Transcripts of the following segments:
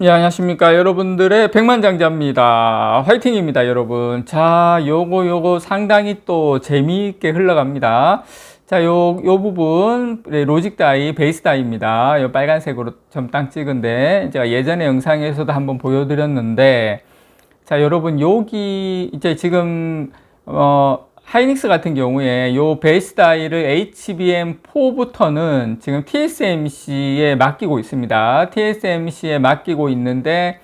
예, 안녕하십니까. 여러분들의 백만장자입니다. 화이팅입니다, 여러분. 자, 요거 상당히 또 재미있게 흘러갑니다. 자, 요 부분, 로직 다이, 베이스 다이입니다. 요 빨간색으로 점땅 찍은데, 제가 예전에 영상에서도 한번 보여드렸는데, 자, 여러분, 여기, 이제 지금, 하이닉스 같은 경우에 요 베이스 다이를 HBM4부터는 지금 TSMC에 맡기고 있습니다. TSMC에 맡기고 있는데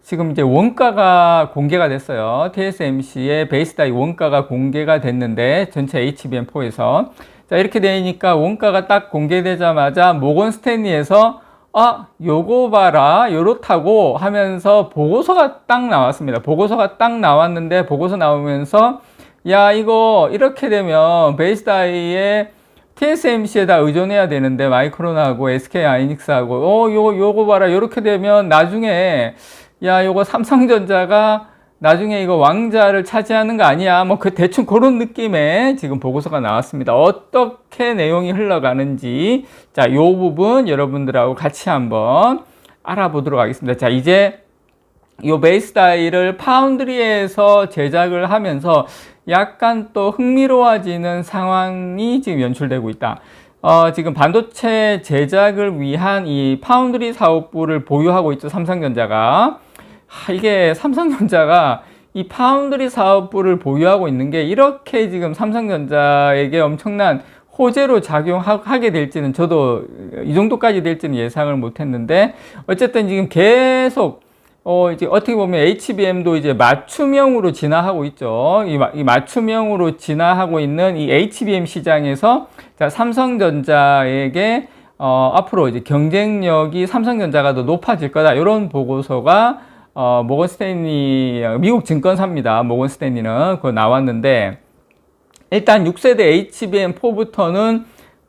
지금 이제 원가가 공개가 됐어요. TSMC의 베이스 다이 원가가 공개가 됐는데 전체 HBM4에서 자, 이렇게 되니까 원가가 딱 공개되자마자 모건 스탠리에서 요거 봐라, 요렇다고 하면서 보고서가 딱 나왔습니다. 보고서가 딱 나왔는데 보고서 나오면서 야, 이거 이렇게 되면 베이스 다이에 TSMC에다 의존해야 되는데 마이크론하고 SK 하이닉스하고 요거 봐라, 요렇게 되면 나중에 야, 요거 삼성전자가 나중에 이거 왕자를 차지하는 거 아니야, 뭐 그 대충 그런 느낌의 지금 보고서가 나왔습니다. 어떻게 내용이 흘러가는지 자, 요 부분 여러분들하고 같이 한번 알아보도록 하겠습니다. 자, 이제 요 베이스 다이를 파운드리에서 제작을 하면서 약간 또 흥미로워지는 상황이 지금 연출되고 있다. 지금 반도체 제작을 위한 이 파운드리 사업부를 보유하고 있죠, 삼성전자가. 이게 삼성전자가 이 파운드리 사업부를 보유하고 있는 게 이렇게 지금 삼성전자에게 엄청난 호재로 작용하게 될지는 저도 이 정도까지 될지는 예상을 못 했는데, 어쨌든 지금 계속 이제 어떻게 보면 HBM도 이제 맞춤형으로 진화하고 있죠. 이 맞춤형으로 진화하고 있는 이 HBM 시장에서 자, 삼성전자에게 앞으로 이제 경쟁력이 삼성전자가 더 높아질 거다. 이런 보고서가 모건 스탠리, 미국 증권사입니다. 모건 스탠리는 그거 나왔는데, 일단 6세대 HBM4부터는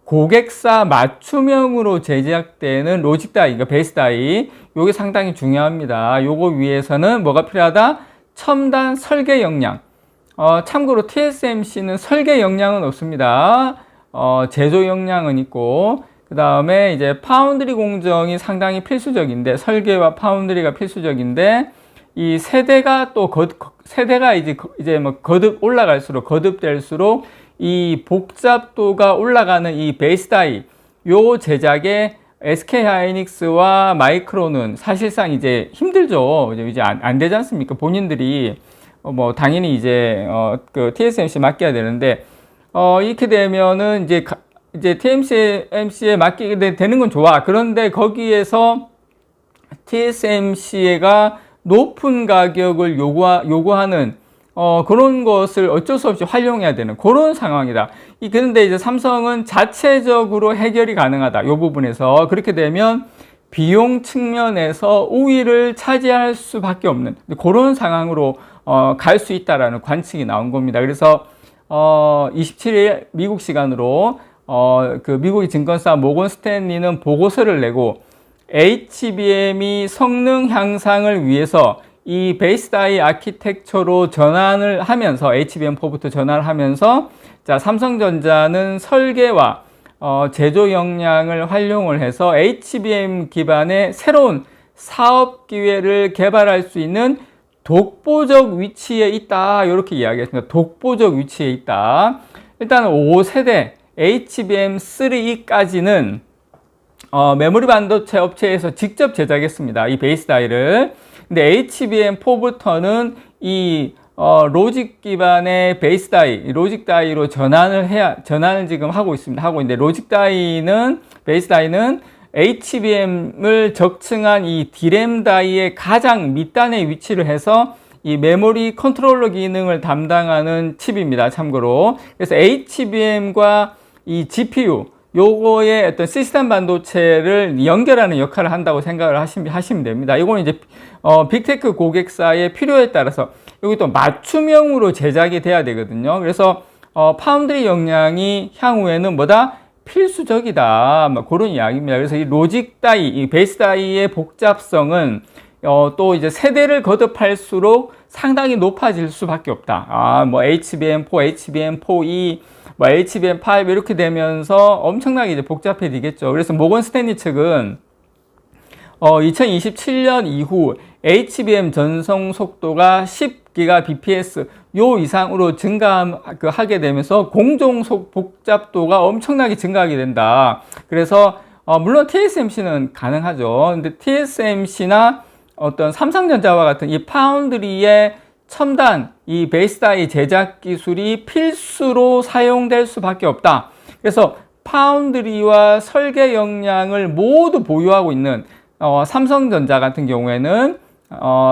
고객사 맞춤형으로 제작되는 로직 다이, 그러니까 베이스 다이, 요게 상당히 중요합니다. 요거 위해서는 뭐가 필요하다? 첨단 설계 역량. 참고로 TSMC는 설계 역량은 없습니다. 제조 역량은 있고, 그 다음에 이제 파운드리 공정이 상당히 필수적인데, 설계와 파운드리가 필수적인데, 이 세대가 또 세대가 이제 뭐 거듭될수록 이 복잡도가 올라가는 이 베이스 다이, 요 제작에 SK 하이닉스와 마이크론은 사실상 이제 힘들죠. 이제 안 되지 않습니까? 본인들이 뭐 당연히 이제 그 TSMC 맡겨야 되는데, 이렇게 되면은 이제 TSMC에 맡기게 되는 건 좋아. 그런데 거기에서 TSMC가 높은 가격을 요구하는 그런 것을 어쩔 수 없이 활용해야 되는 그런 상황이다. 그런데 이제 삼성은 자체적으로 해결이 가능하다. 이 부분에서 그렇게 되면 비용 측면에서 우위를 차지할 수밖에 없는 그런 상황으로 갈 수 있다라는 관측이 나온 겁니다. 그래서 27일 미국 시간으로 그 미국의 증권사 모건 스탠리는 보고서를 내고 HBM이 성능 향상을 위해서 이 베이스 다이 아키텍처로 전환을 하면서 HBM4부터 전환을 하면서 자, 삼성전자는 설계와 제조 역량을 활용을 해서 HBM 기반의 새로운 사업 기회를 개발할 수 있는 독보적 위치에 있다. 이렇게 이야기했습니다. 독보적 위치에 있다. 일단 5세대 HBM3까지는 메모리 반도체 업체에서 직접 제작했습니다. 이 베이스 다이를. 근데 HBM4부터는 이 로직 기반의 베이스 다이, 로직 다이로 전환을 지금 하고 있습니다. 하고 있는데, 베이스 다이는 HBM을 적층한 이 D램 다이의 가장 밑단에 위치를 해서 이 메모리 컨트롤러 기능을 담당하는 칩입니다. 참고로. 그래서 HBM과 이 GPU, 요거의 어떤 시스템 반도체를 연결하는 역할을 한다고 생각을 하시면 됩니다. 이거는 이제 빅테크 고객사의 필요에 따라서 여기 또 맞춤형으로 제작이 돼야 되거든요. 그래서 파운드리 역량이 향후에는 뭐다? 필수적이다. 뭐 그런 이야기입니다. 그래서 이 로직 다이, 이 베이스 다이의 복잡성은 또 이제 세대를 거듭할수록 상당히 높아질 수밖에 없다. 뭐 HBM4, HBM4E, 뭐 HBM5 이렇게 되면서 엄청나게 이제 복잡해지겠죠. 그래서 모건 스탠리 측은 2027년 이후 HBM 전송 속도가 10GBps 요 이상으로 증가하게 되면서 공정 복잡도가 엄청나게 증가하게 된다. 그래서 물론 TSMC는 가능하죠. 근데 TSMC나 어떤 삼성전자와 같은 이 파운드리의 첨단 이 베이스 다이 제작 기술이 필수로 사용될 수밖에 없다. 그래서 파운드리와 설계 역량을 모두 보유하고 있는 삼성전자 같은 경우에는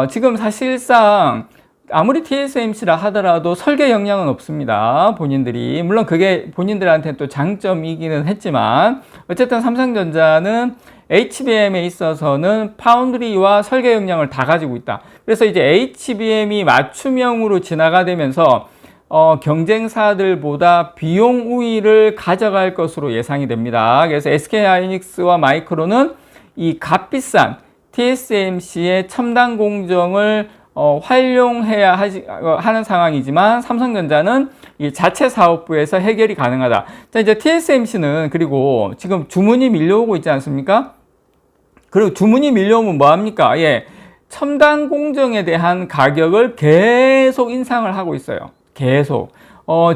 지금 사실상 아무리 TSMC라 하더라도 설계 역량은 없습니다. 본인들이. 물론 그게 본인들한테 또 장점이기는 했지만 어쨌든 삼성전자는 HBM에 있어서는 파운드리와 설계 역량을 다 가지고 있다. 그래서 이제 HBM이 맞춤형으로 진화가 되면서 경쟁사들보다 비용 우위를 가져갈 것으로 예상이 됩니다. 그래서 SK하이닉스와 마이크론은 이 값비싼 TSMC의 첨단 공정을 활용해야 하는 상황이지만 삼성전자는 이 자체 사업부에서 해결이 가능하다. 자, 이제 TSMC는 그리고 지금 주문이 밀려오고 있지 않습니까? 그리고 주문이 밀려오면 뭐합니까? 예, 첨단 공정에 대한 가격을 계속 인상을 하고 있어요. 계속.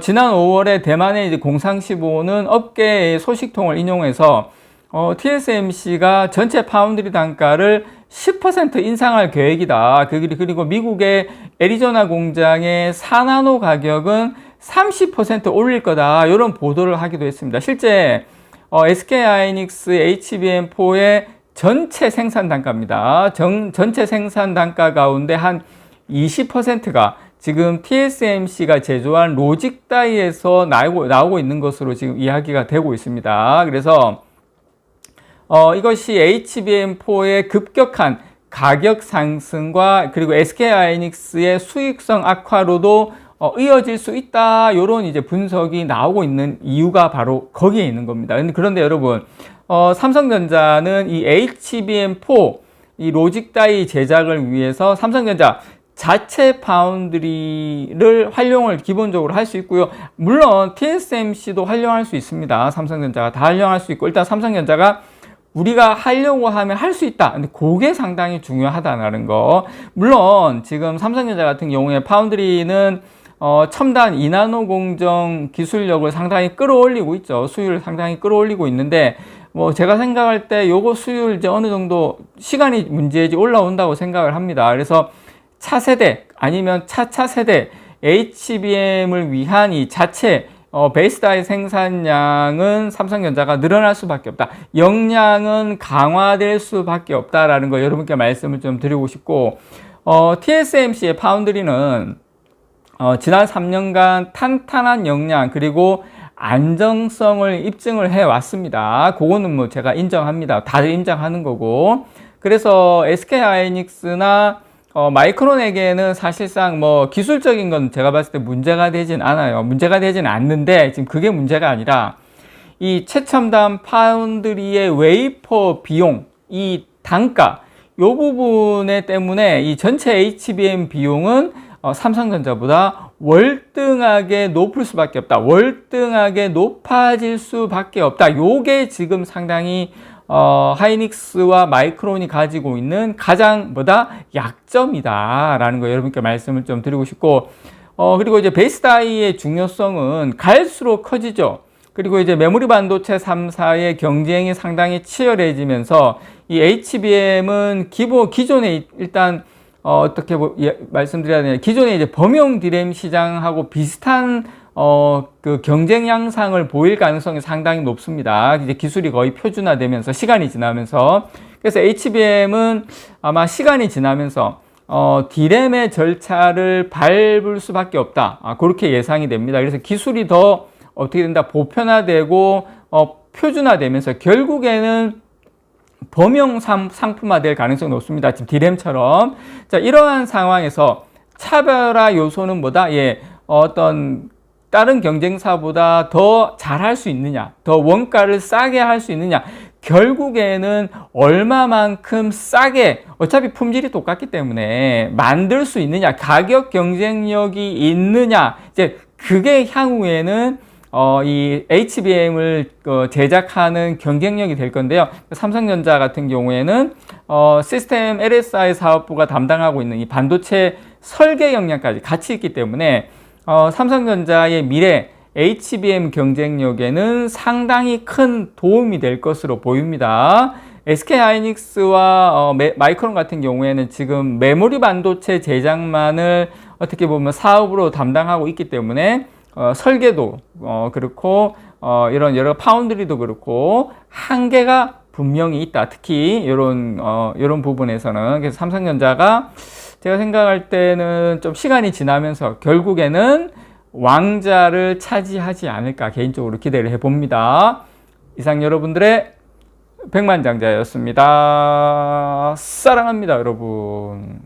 지난 5월에 대만의 이제 공상시보는 업계의 소식통을 인용해서 TSMC가 전체 파운드리 단가를 10% 인상할 계획이다. 그리고 미국의 애리조나 공장의 4나노 가격은 30% 올릴 거다. 이런 보도를 하기도 했습니다. 실제 SK하이닉스 HBM4의 전체 생산 단가입니다. 전체 생산 단가 가운데 한 20%가 지금 TSMC가 제조한 로직 다이에서 나오고 있는 것으로 지금 이야기가 되고 있습니다. 그래서 이것이 HBM4의 급격한 가격 상승과 그리고 SK하이닉스의 수익성 악화로도 이어질 수 있다. 이런 이제 분석이 나오고 있는 이유가 바로 거기에 있는 겁니다. 그런데 여러분, 삼성전자는 이 HBM4 이 로직 다이 제작을 위해서 삼성전자 자체 파운드리를 활용을 기본적으로 할 수 있고요. 물론 TSMC도 활용할 수 있습니다. 삼성전자가 다 활용할 수 있고, 일단 삼성전자가 우리가 하려고 하면 할 수 있다. 근데 그게 상당히 중요하다는 거. 물론 지금 삼성전자 같은 경우에 파운드리는 첨단 2나노 공정 기술력을 상당히 끌어올리고 있죠. 수율을 상당히 끌어올리고 있는데 뭐 제가 생각할 때 요거 수율 이제 어느 정도 시간이 문제지 올라온다고 생각을 합니다. 그래서 차세대 아니면 차차세대 HBM을 위한 이 자체 베이스 다이 생산량은 삼성전자가 늘어날 수밖에 없다. 역량은 강화될 수밖에 없다라는 거 여러분께 말씀을 좀 드리고 싶고, TSMC의 파운드리는 지난 3년간 탄탄한 역량 그리고 안정성을 입증을 해 왔습니다. 그거는 뭐 제가 인정합니다. 다들 인정하는 거고. 그래서 SK하이닉스나 마이크론에게는 사실상 뭐 기술적인 건 제가 봤을 때 문제가 되진 않아요. 문제가 되진 않는데 지금 그게 문제가 아니라 이 최첨단 파운드리의 웨이퍼 비용, 이 단가, 요 부분에 때문에 이 전체 HBM 비용은 삼성전자보다 월등하게 높을 수밖에 없다. 월등하게 높아질 수밖에 없다. 요게 지금 상당히 하이닉스와 마이크론이 가지고 있는 가장 약점이다 라는 거 여러분께 말씀을 좀 드리고 싶고, 그리고 이제 베이스 다이의 중요성은 갈수록 커지죠. 그리고 이제 메모리 반도체 3사의 경쟁이 상당히 치열해지면서 이 HBM은 기존에 일단 어떻게 말씀드려야 되냐, 기존에 이제 범용 디램 시장하고 비슷한 그 경쟁 양상을 보일 가능성이 상당히 높습니다. 이제 기술이 거의 표준화되면서 시간이 지나면서, 그래서 HBM은 아마 시간이 지나면서 디램의 절차를 밟을 수밖에 없다. 그렇게 예상이 됩니다. 그래서 기술이 더 어떻게 된다, 보편화되고 표준화되면서 결국에는 범용 상품화될 가능성이 높습니다. 지금 디램처럼. 자, 이러한 상황에서 차별화 요소는 뭐다? 예, 어떤 다른 경쟁사보다 더 잘할 수 있느냐, 더 원가를 싸게 할 수 있느냐, 결국에는 얼마만큼 싸게, 어차피 품질이 똑같기 때문에 만들 수 있느냐, 가격 경쟁력이 있느냐, 이제 그게 향후에는 이 HBM을 제작하는 경쟁력이 될 건데요. 삼성전자 같은 경우에는 시스템 LSI 사업부가 담당하고 있는 이 반도체 설계 역량까지 같이 있기 때문에 삼성전자의 미래 HBM 경쟁력에는 상당히 큰 도움이 될 것으로 보입니다. SK하이닉스와 마이크론 같은 경우에는 지금 메모리 반도체 제작만을 어떻게 보면 사업으로 담당하고 있기 때문에 설계도 그렇고 이런 여러 파운드리도 그렇고 한계가 분명히 있다. 특히 이런 부분에서는. 그래서 삼성전자가 제가 생각할 때는 좀 시간이 지나면서 결국에는 왕자를 차지하지 않을까 개인적으로 기대를 해봅니다. 이상 여러분들의 백만장자였습니다. 사랑합니다, 여러분.